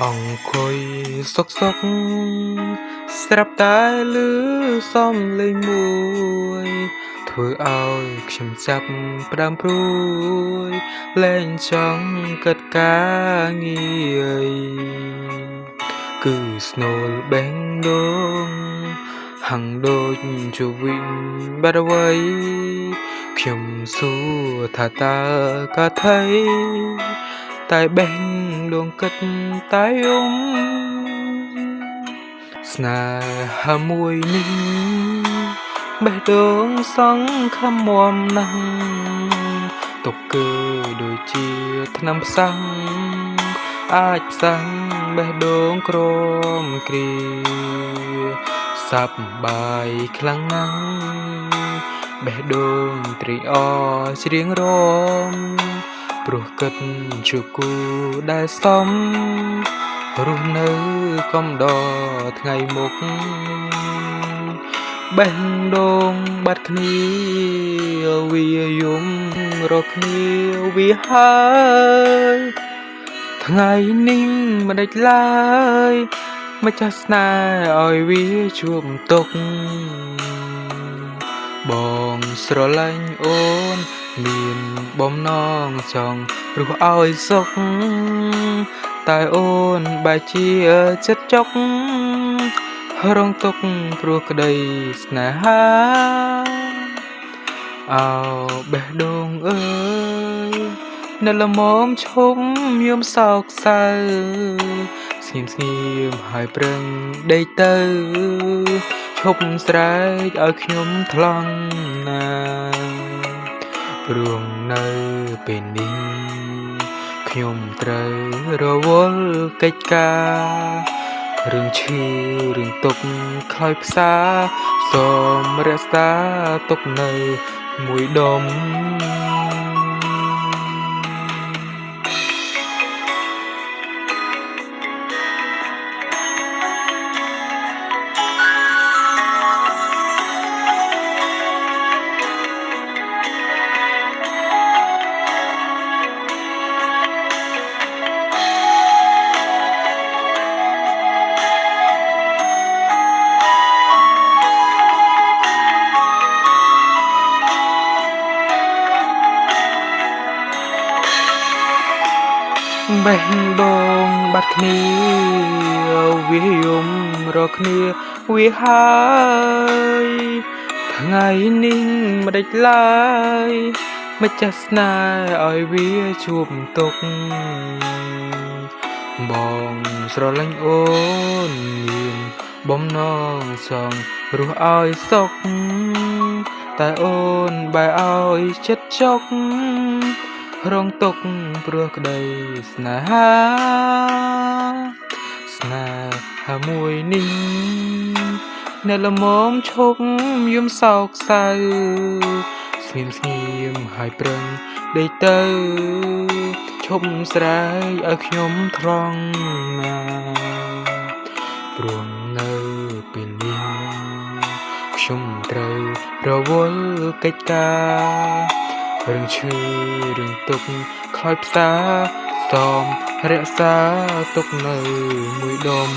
អង្គុយសុកស្រាប់តែឮសំឡេងមួយធ្វើឲ្យខ្ញុំចាប់ផ្ដើមព្រួយលែងចង់គិតការងារគឺស្នូលបេះដូងហាំងដូចជាវិញបាត់អ្វីខ្ញុំសួរថាតើកាថៃតែបេះដូងគិតតែយំស្នេហាមួយនេះបេះដូងសង្ឃឹមមាំណាស់ទុកគឺដូចជាថ្នាំផ្សាំងអាចផ្សាំងបេះដូងក្រមគ្រាសប្បាយខ្លាំងណាស់បេះដូងត្រេកអរច្រៀងរាំព្រោះគិតជាគូដែលសមរស់នៅកំដរថ្ងៃមុខបេះដូងបាត់គ្នាវាយំរកគ្នាវាហើយថ្ងៃនេះមិនដេចឡើយម្ចាស់ស្នេហ៍ឲ្យវាជួបទុកបងស្រឡាញ់អូនមានបំណងចង់រស់ឲ្យសុខតែអូនបែរជាចិត្តចុករងទុកព្រោះក្តីស្នេហាអោបេះដូងអើយនៅល្មមឈុំយំសោកសៅស្ងៀមហើយប្រឹងដេកទៅឈប់ស្រែកឲ្យខ្ញុំថ្លង់ណាព្រោះនៅពេលនេះខ្ញុំត្រូវរវល់កិច្ចការរឿងឈឺរឿងទុកខ្លោចផ្សាសូមរក្សាទុកនៅមួយដុំបេះដូងបាត់គ្នាវាយំរកគ្នាវាហើយថ្ងៃនេះមិនដេចឡើយម្ចាស់ស្នេហ៍ឲ្យវាជួបទុកបងស្រឡាញ់អូនមានបំណងចង់រស់ឲ្យសុខតែអូនបែរឲ្យចិត្តចុករងទុកព្រោះក្តីស្នេហាមួយនេះនៅល្មមឈប់យំសោកសៅស្ងៀមហើយប្រឹងដេកទៅឈប់ស្រែកឲ្យខ្ញុំថ្លង់ណាព្រោះនៅពេលនេះខ្ញុំត្រូវរវល់កិច្ចការរឿងឈឺរឿងទុកខ្លោចផ្សាសូមរក្សាទុកនៅមួយដុំ